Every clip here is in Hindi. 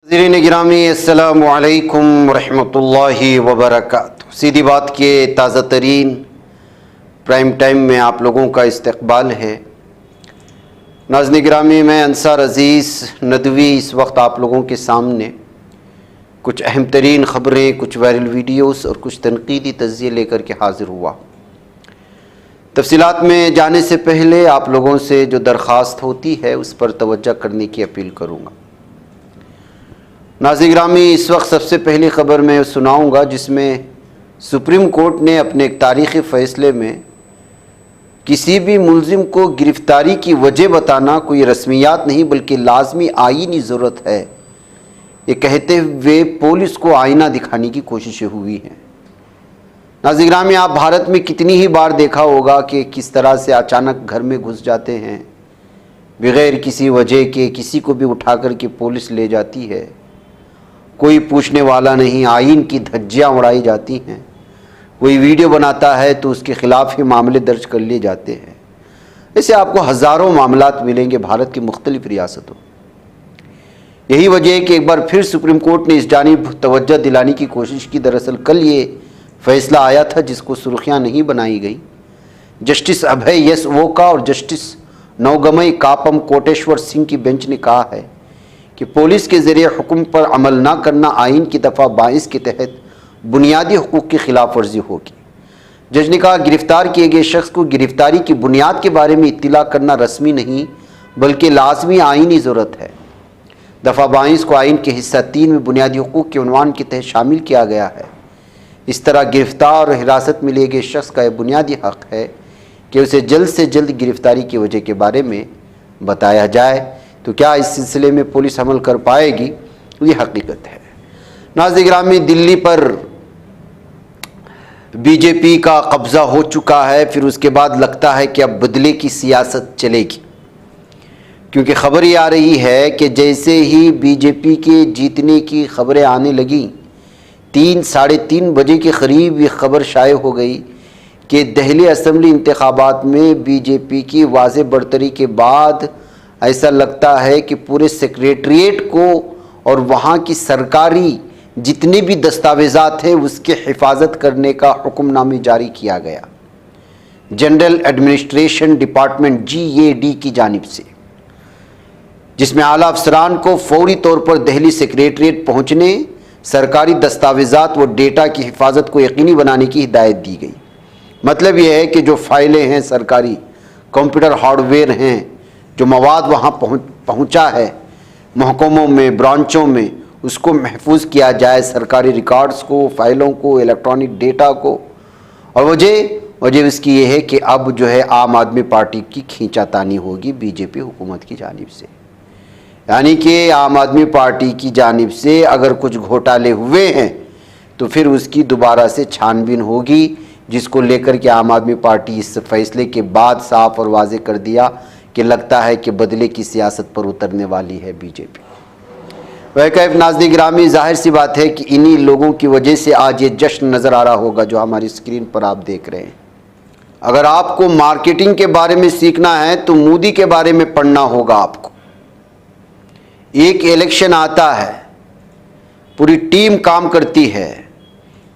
नाज़रीन गिरामी अस्सलामु अलैकुम रहमतुल्लाहि व बरकातुहू। सीधी बात के ताज़ा तरीन प्राइम टाइम में आप लोगों का इस्तकबाल है। नाज़रीन गिरामी, मैं अंसार अज़ीज़ नदवी इस वक्त आप लोगों के सामने कुछ अहम तरीन ख़बरें, कुछ वायरल वीडियोस और कुछ तनकीदी तज़्ज़िये लेकर के हाज़िर हुआ। तफ़सीलात में जाने से पहले आप लोगों से जो दरख्वास्त होती है उस पर तवज्जो करने की अपील करूँगा। नाज़रीन गिरामी, इस वक्त सबसे पहली ख़बर मैं सुनाऊँगा जिसमें सुप्रीम कोर्ट ने अपने एक तारीख़ी फ़ैसले में किसी भी मुलज़िम को गिरफ़्तारी की वजह बताना कोई रस्मियात नहीं बल्कि लाजमी आईनी ज़रूरत है, ये कहते हुए पुलिस को आईना दिखाने की कोशिशें हुई हैं। नाज़रीन गिरामी, आप भारत में कितनी ही बार देखा होगा कि किस तरह से अचानक घर में घुस जाते हैं, बग़ैर किसी वजह के किसी को भी उठा कर के पुलिस ले जाती है, कोई पूछने वाला नहीं, आइन की धज्जियाँ उड़ाई जाती हैं, कोई वीडियो बनाता है तो उसके ख़िलाफ़ ही मामले दर्ज कर लिए जाते हैं। ऐसे आपको हज़ारों मामलात मिलेंगे भारत की मुख्तलिफ़ रियासतों। यही वजह है कि एक बार फिर सुप्रीम कोर्ट ने इस जानिब तवज्जो दिलाने की कोशिश की। दरअसल कल ये फ़ैसला आया था जिसको सुर्खियाँ नहीं बनाई गई। जस्टिस अभय यस वोका और जस्टिस नवगमई कापम कोटेश्वर सिंह की बेंच ने कहा है कि पुलिस के ज़रिए हुक्म पर अमल न करना आइन की दफ़ा 22 के तहत बुनियादी हुकूक़ की खिलाफ वर्जी होगी। जज ने कहा, गिरफ़्तार किए गए शख्स को गिरफ़्तारी की बुनियाद के बारे में इत्तिला करना रस्मी नहीं बल्कि लाजमी आइनी ज़रूरत है। दफ़ा 22 को आइन के हिस्सा 3 में बुनियादी हुकूक़ के उन्वान के तहत शामिल किया गया है। इस तरह गिरफ़्तार और हिरासत में लिए गए शख्स का यह बुनियादी हक़ है कि उसे जल्द से जल्द गिरफ़्तारी की वजह के बारे में बताया जाए। तो क्या इस सिलसिले में पुलिस अमल कर पाएगी, ये हकीकत है। नाज़रीन गिरामी, दिल्ली पर बीजेपी का कब्ज़ा हो चुका है, फिर उसके बाद लगता है कि अब बदले की सियासत चलेगी, क्योंकि ख़बर ये आ रही है कि जैसे ही बीजेपी के जीतने की खबरें आने लगी, 3 साढ़े 3 बजे के करीब ये खबर शाये हो गई कि दिल्ली असम्बली इंतखाबात में बीजेपी की वाज़ेह बढ़तरी के बाद ऐसा लगता है कि पूरे सेक्रेटरिएट को और वहाँ की सरकारी जितने भी दस्तावेज़ात हैं उसके हिफाजत करने का हुक्मनामे जारी किया गया जनरल एडमिनिस्ट्रेशन डिपार्टमेंट GAD की जानिब से, जिसमें आला अफसरान को फौरी तौर पर दिल्ली सेक्रेटरिएट पहुँचने, सरकारी दस्तावेज़ात व डेटा की हिफाजत को यकीनी बनाने की हिदायत दी गई। मतलब यह है कि जो फाइलें हैं, सरकारी कंप्यूटर हार्डवेयर हैं, जो मवाद वहाँ पहुँचा है महकमों में, ब्रांचों में, उसको महफूज किया जाए, सरकारी रिकॉर्ड्स को, फाइलों को, इलेक्ट्रॉनिक डेटा को। और वजह इसकी ये है कि अब जो है आम आदमी पार्टी की खींचातानी होगी बीजेपी हुकूमत की जानिब से, यानी कि आम आदमी पार्टी की जानिब से अगर कुछ घोटाले हुए हैं तो फिर उसकी दोबारा से छानबीन होगी, जिसको लेकर के आम आदमी पार्टी इस फैसले के बाद साफ और वाज़ेह कर दिया कि लगता है कि बदले की सियासत पर उतरने वाली है बीजेपी। वह कैफ नाज़रीन गिरामी, ज़ाहिर सी बात है कि इन्हीं लोगों की वजह से आज ये जश्न नज़र आ रहा होगा जो हमारी स्क्रीन पर आप देख रहे हैं। अगर आपको मार्केटिंग के बारे में सीखना है तो मोदी के बारे में पढ़ना होगा आपको। एक इलेक्शन आता है, पूरी टीम काम करती है,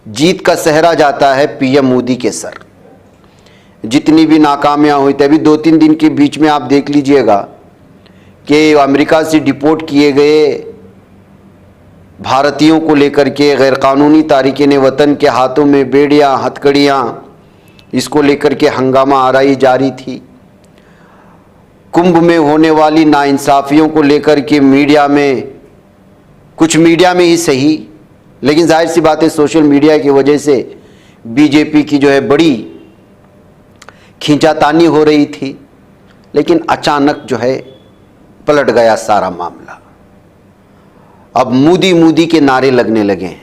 जीत का सहरा जाता है PM मोदी के सर। जितनी भी नाकामियाँ हुई थी, अभी 2-3 दिन के बीच में आप देख लीजिएगा कि अमेरिका से डिपोर्ट किए गए भारतीयों को लेकर के गैरकानूनी तारिकीन वतन के हाथों में बेड़ियाँ, हथकड़ियाँ, इसको लेकर के हंगामा आराई जारी थी। कुंभ में होने वाली नाइंसाफ़ियों को लेकर के मीडिया में, कुछ मीडिया में ही सही, लेकिन जाहिर सी बात है सोशल मीडिया की वजह से बीजेपी की जो है बड़ी खींचातानी हो रही थी, लेकिन अचानक जो है पलट गया सारा मामला। अब मोदी के नारे लगने लगे हैं।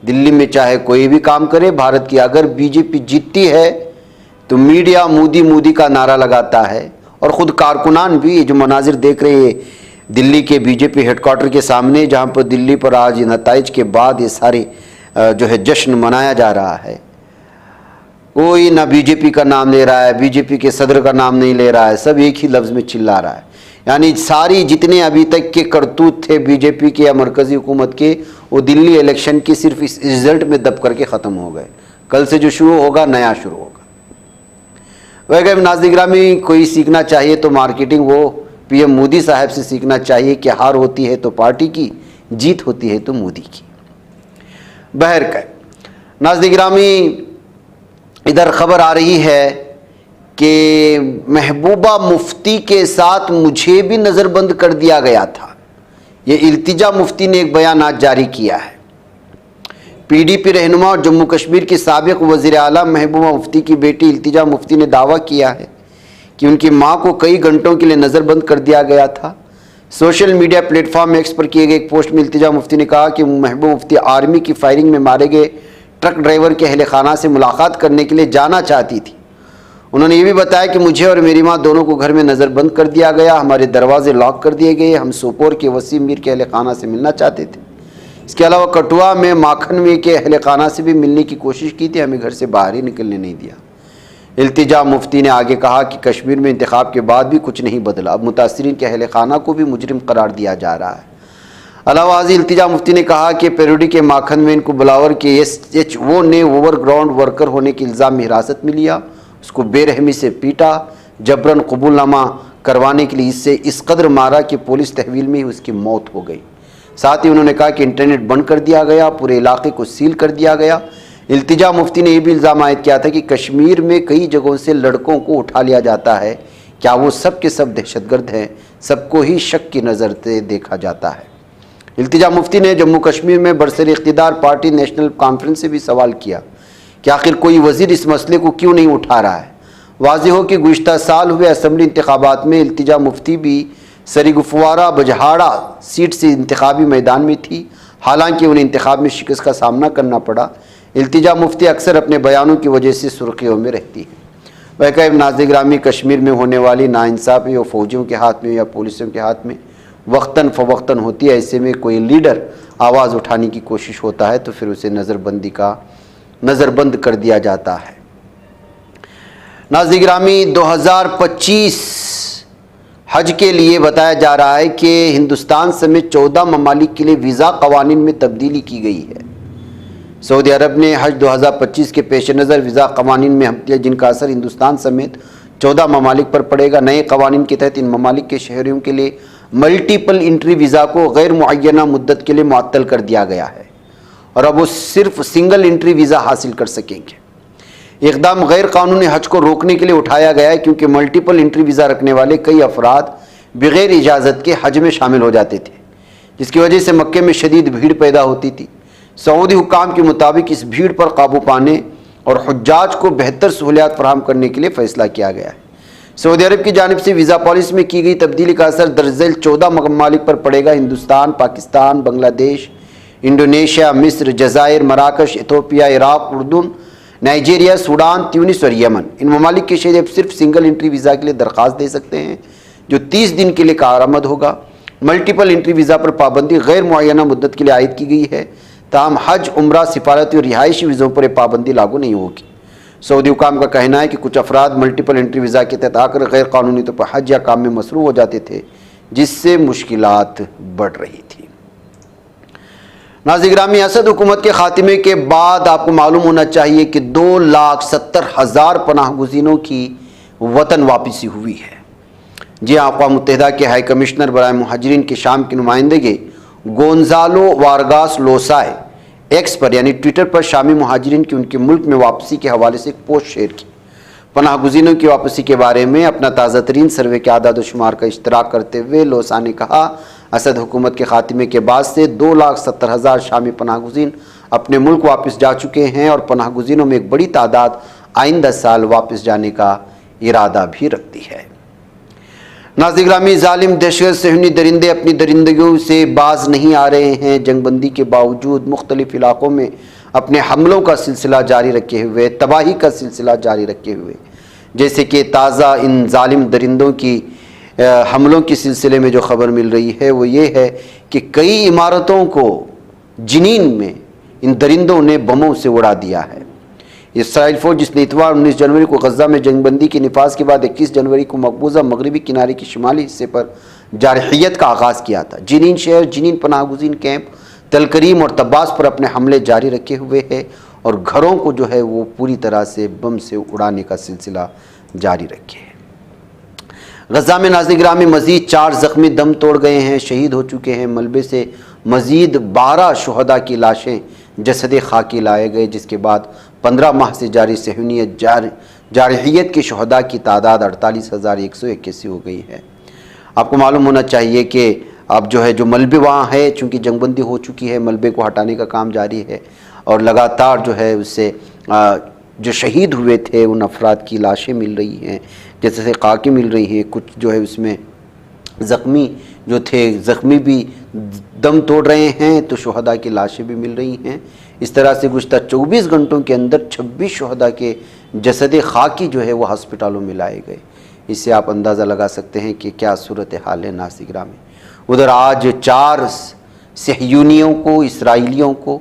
दिल्ली में चाहे कोई भी काम करे भारत की, अगर बीजेपी जीतती है तो मीडिया मोदी का नारा लगाता है, और ख़ुद कारकुनान भी। जो मनाजिर देख रहे हैं दिल्ली के बीजेपी हेडक्वार्टर के सामने, जहां पर दिल्ली पर आज नताइज के बाद ये सारे जो है जश्न मनाया जा रहा है, कोई ना बीजेपी का नाम ले रहा है, बीजेपी के सदर का नाम नहीं ले रहा है, सब एक ही लफ्ज़ में चिल्ला रहा है यानी सारी जितने अभी तक के करतूत थे बीजेपी के या मरकज़ी हुकूमत के, वो दिल्ली इलेक्शन के सिर्फ इस रिज़ल्ट में दब करके ख़त्म हो गए। कल से जो शुरू होगा नया शुरू होगा। वह नाज़रीन गिरामी, कोई सीखना चाहिए तो मार्केटिंग वो पीएम मोदी साहब से सीखना चाहिए कि हार होती है तो पार्टी की, जीत होती है तो मोदी की। बहरकैफ नाज़रीन गिरामी, इधर खबर आ रही है कि महबूबा मुफ्ती के साथ मुझे भी नज़रबंद कर दिया गया था। ये इल्तिजा मुफ्ती ने एक बयान आज जारी किया है। पीडीपी रहनुमा और जम्मू कश्मीर की साबिक वज़ीर आला महबूबा मुफ्ती की बेटी इल्तिजा मुफ्ती ने दावा किया है कि उनकी मां को कई घंटों के लिए नज़रबंद कर दिया गया था। सोशल मीडिया प्लेटफॉर्म एक्स पर किए गए एक पोस्ट में इल्तिजा मुफ्ती ने कहा कि महबूबा मुफ्ती आर्मी की फायरिंग में मारे गए ट्रक ड्राइवर के अहले खाना से मुलाकात करने के लिए जाना चाहती थी। उन्होंने ये भी बताया कि मुझे और मेरी मां दोनों को घर में नज़रबंद कर दिया गया, हमारे दरवाजे लॉक कर दिए गए। हम सोपोर के वसीम मीर के अहले खाना से मिलना चाहते थे। इसके अलावा कठुआ में माखन मीर के अहले खाना से भी मिलने की कोशिश की थी, हमें घर से बाहर ही निकलने नहीं दिया। इल्तिजा मुफ्ती ने आगे कहा कि कश्मीर में इंतखाब के बाद भी कुछ नहीं बदला, अब मुतासरीन के अहले खाना को भी मुजरिम करार दिया जा रहा है। अलावा इल्तिजा मुफ्ती ने कहा कि पेरोडी के माखन में इनको बुलावर के SHO ने ओवरग्राउंड वर्कर होने के इल्ज़ाम में हिरासत में लिया, उसको बेरहमी से पीटा, जबरन कबूलनामा करवाने के लिए इससे इस कदर मारा कि पुलिस तहवील में ही उसकी मौत हो गई। साथ ही उन्होंने कहा कि इंटरनेट बंद कर दिया गया, पूरे इलाके को सील कर दिया गया। इल्तिजा मुफ्ती ने यह भी इल्ज़ाम आयद किया था कि कश्मीर में कई जगहों से लड़कों को उठा लिया जाता है, क्या वो सब के सब दहशतगर्द हैं, सबको ही शक की नज़र से देखा जाता है। इल्तिजा मुफ्ती ने जम्मू कश्मीर में बरसर इख्तिदार पार्टी नेशनल कॉन्फ्रेंस से भी सवाल किया कि आखिर कोई वज़ीर इस मसले को क्यों नहीं उठा रहा है। वाज़ेह हो कि गुज़िश्ता साल हुए असम्बली इंतखाबात में इल्तिजा मुफ्ती भी सरीगुफवारा बजहाड़ा सीट से इंतखाबी मैदान में थी, हालांकि उन्हें इंतखाब में शिकस्त का सामना करना पड़ा। इल्तिजा मुफ्ती अक्सर अपने बयानों की वजह से सुर्खियों में रहती है। वह नाज़रीन गिरामी, कश्मीर में होने वाली नाइंसाफ़ी वो फ़ौजियों के हाथ में या पुलिसों के हाथ में वक्तन फ़वक्तन होती है। ऐसे में कोई लीडर आवाज़ उठाने की कोशिश होता है तो फिर उसे नज़रबंद कर दिया जाता है। नाज़रीन गिरामी, 2025 हज के लिए बताया जा रहा है कि हिंदुस्तान समेत 14 ममालिक के लिए वीज़ा कवानीन में तब्दीली की गई है। सऊदी अरब ने हज 2025 के पेश नज़र वीज़ा कवानीन में हम किया, जिनका असर हिंदुस्तान समेत 14 ममालिक पर पड़ेगा। नए कवानीन के तहत इन ममालिक के शहरियों के लिए मल्टीपल इंट्री वीज़ा को गैर मुअय्यना मुद्दत के लिए मुअत्तल कर दिया गया है और अब वो सिर्फ सिंगल इंट्री वीज़ा हासिल कर सकेंगे। इक़दाम गैर कानूनी हज को रोकने के लिए उठाया गया है, क्योंकि मल्टीपल इंट्री वीज़ा रखने वाले कई अफराद बगैर इजाज़त के हज में शामिल हो जाते थे, जिसकी वजह से मक्के में शदीद भीड़ पैदा होती थी। सऊदी हुक्काम के मुताबिक इस भीड़ पर काबू पाने और हुज्जाज को बेहतर सहूलियात फराहम करने के लिए फ़ैसला किया गया है। सऊदी अरब की जानिब से वीज़ा पॉलिसी में की गई तब्दीली का असर दर्जल 14 ममालिक पर पड़ेगा। हिंदुस्तान, पाकिस्तान, बांग्लादेश, इंडोनेशिया, मिस्र, जज़ायर, मराकश, इथोपिया, इराक़, उर्दून, नाइजीरिया, सूडान, ट्यूनिस और यमन। इन ममालिक के शहरी अब सिर्फ सिंगल इंट्री वीज़ा के लिए दरख्वास्त दे सकते हैं, जो 30 दिन के लिए कारआमद होगा। मल्टीपल इंट्री वीज़ा पर पाबंदी गैर मुअय्यना मुद्दत के लिए आयद की गई है, ताहम हज, उम्रा, सिफारती और रिहायशी वीज़ों पर पाबंदी लागू नहीं होगी। सऊदी हुकाम का कहना है कि कुछ अफराद मल्टीपल इंट्री वीज़ा के तहत आकर गैर कानूनी तौर पर हज या काम में मसरूफ़ हो जाते थे, जिससे मुश्किलात बढ़ रही थी। नाज़रीन गिरामी, असद हुकूमत के खात्मे के बाद आपको मालूम होना चाहिए कि 2,70,000 पनाह गुज़ीनों की वतन वापसी हुई है। जी हाँ, अक़वाम मुत्तहिदा के हाई कमिश्नर बराए मुहाजिरीन के शाम के नुमाइंदे गोंजालो वारगास लोसाए एक्स पर यानी ट्विटर पर शामी मुहाजिरीन की उनके मुल्क में वापसी के हवाले से एक पोस्ट शेयर की। पनाह गुज़ीनों की वापसी के बारे में अपना ताज़ा तरीन सर्वे के आदाद शुमार का इश्तराक करते हुए लोसा ने कहा, असद हुकूमत के खात्मे के बाद से 2,70,000 शामी पनाह गुज़ीन अपने मुल्क वापस जा चुके हैं और पनाह गुज़ीनों में एक बड़ी तादाद आइंदा साल वापस जाने का इरादा भी रखती है। नाज़रीन गिरामी, ज़ालिम दहशत सहनी दरिंदे अपनी दरिंदगियों से बाज नहीं आ रहे हैं। जंगबंदी के बावजूद मुख्तलिफ इलाक़ों में अपने हमलों का सिलसिला जारी रखे हुए, तबाही का सिलसिला जारी रखे हुए, जैसे कि ताज़ा इन ज़ालिम दरिंदों की हमलों के सिलसिले में जो ख़बर मिल रही है वो ये है कि कई इमारतों को जिनीन में इन दरिंदों ने बमों से उड़ा दिया है। इसराइल फौज जिसने इतवार 19 जनवरी को गजा में जंगबंदी के निफाज के बाद 21 जनवरी को मकबूजा मगरबी किनारे के शुमाली हिस्से पर जारहियत का आगाज़ किया था। जिनीन शहर, जिनीन पनाहगुज़ीन कैंप, तलकरीम और तब्बास पर अपने हमले जारी रखे हुए है और घरों को जो है वो पूरी तरह से बम से उड़ाने का सिलसिला जारी रखे है। गजा में नाज़रीन गिरामी मज़ीद 4 ज़ख्मी दम तोड़ गए हैं, शहीद हो चुके हैं। मलबे से मज़ीद 12 शुहदा की लाशें जसद खाकी लाए गए, जिसके बाद 15 माह से जारी सहूनियत जारहियत के शुहदा की तादाद 48,181 हो गई है। आपको मालूम होना चाहिए कि अब जो है जो मलबे वहाँ है, चूँकि जंगबंदी हो चुकी है, मलबे को हटाने का काम जारी है और लगातार जो है उससे जो शहीद हुए थे उन अफराद की लाशें मिल रही हैं, जैसे खाकी मिल रही हैं। कुछ जो है उसमें ज़ख्मी जो थे, ज़ख्मी भी दम तोड़ रहे हैं, तो शुहदा की लाशें भी मिल रही हैं। इस तरह से गुज़श्ता 24 घंटों के अंदर 26 शुहदा के जसद खाकी जो है वो हस्पतालों में लाए गए। इससे आप अंदाज़ा लगा सकते हैं कि क्या सूरत हाल है नाज़रीन गिरामी। उधर आज 4 सहयूनियों को, इसराइलियों को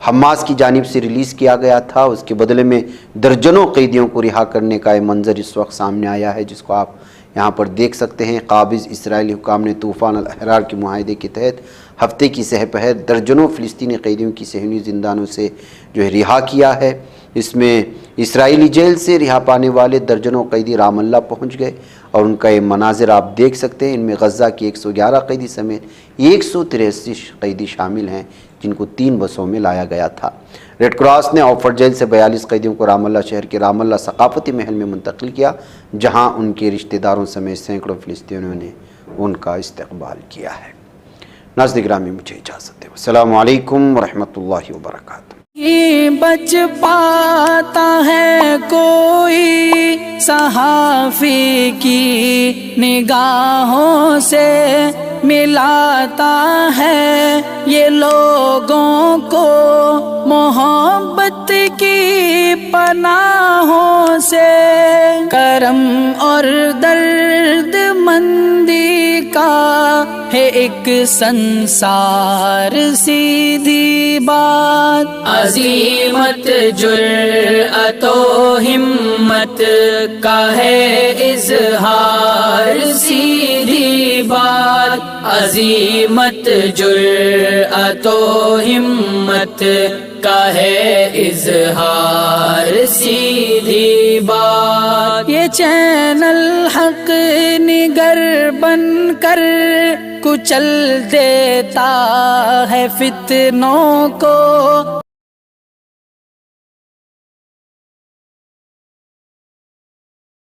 हमास की जानिब से रिलीज़ किया गया था। उसके बदले में दर्जनों कैदियों को रिहा करने का ये मंजर इस वक्त सामने आया है, जिसको आप यहाँ पर देख सकते हैं। काबिज़ इसराइली हुकाम ने तूफ़ान अल-अहरार के मुआहदे के तहत हफ्ते की सहपहर दर्जनों फ़िलिस्तीनी कैदियों की सहयूनी ज़िंदानों से जो है रिहा किया है। इसमें इसराइली जेल से रिहा पाने वाले दर्जनों कैदी रामल्ला पहुँच गए और उनका ये मनाजिर आप देख सकते हैं। इनमें गज़ा के 111 कैदी समेत 183 कैदी शामिल हैं, जिनको 3 बसों में लाया गया था। रेड क्रॉस ने ऑफर जेल से 42 कैदियों को रामल्ला शहर के रामल्ला सकाफती महल में मुंतकिल किया, जहां उनके रिश्तेदारों समेत सैकड़ों फ़िलिस्तीनियों ने उनका इस्तकबाल किया है। नाज़रीन गिरामी, मुझे इजाज़त दें। अस्सलामु अलैकुम वरहमतुल्लाहि वबरकातुहू। ये बच पाता है कोई सहाफ़ी की निगाहों से, मिलाता है ये लोगों को मोहब्बत की पनाहों से। करम और दर्द मंदी का है एक संसार सीधी बात। अज़ीमत जुर्अतो हिम्मत का है इज़हार सीधी बात। अज़ीमत जुर्अतो हिम्मत का है इज़हार सीधी बात। ये चैनल हक निगर बन कर कुचल देता है फितनों को,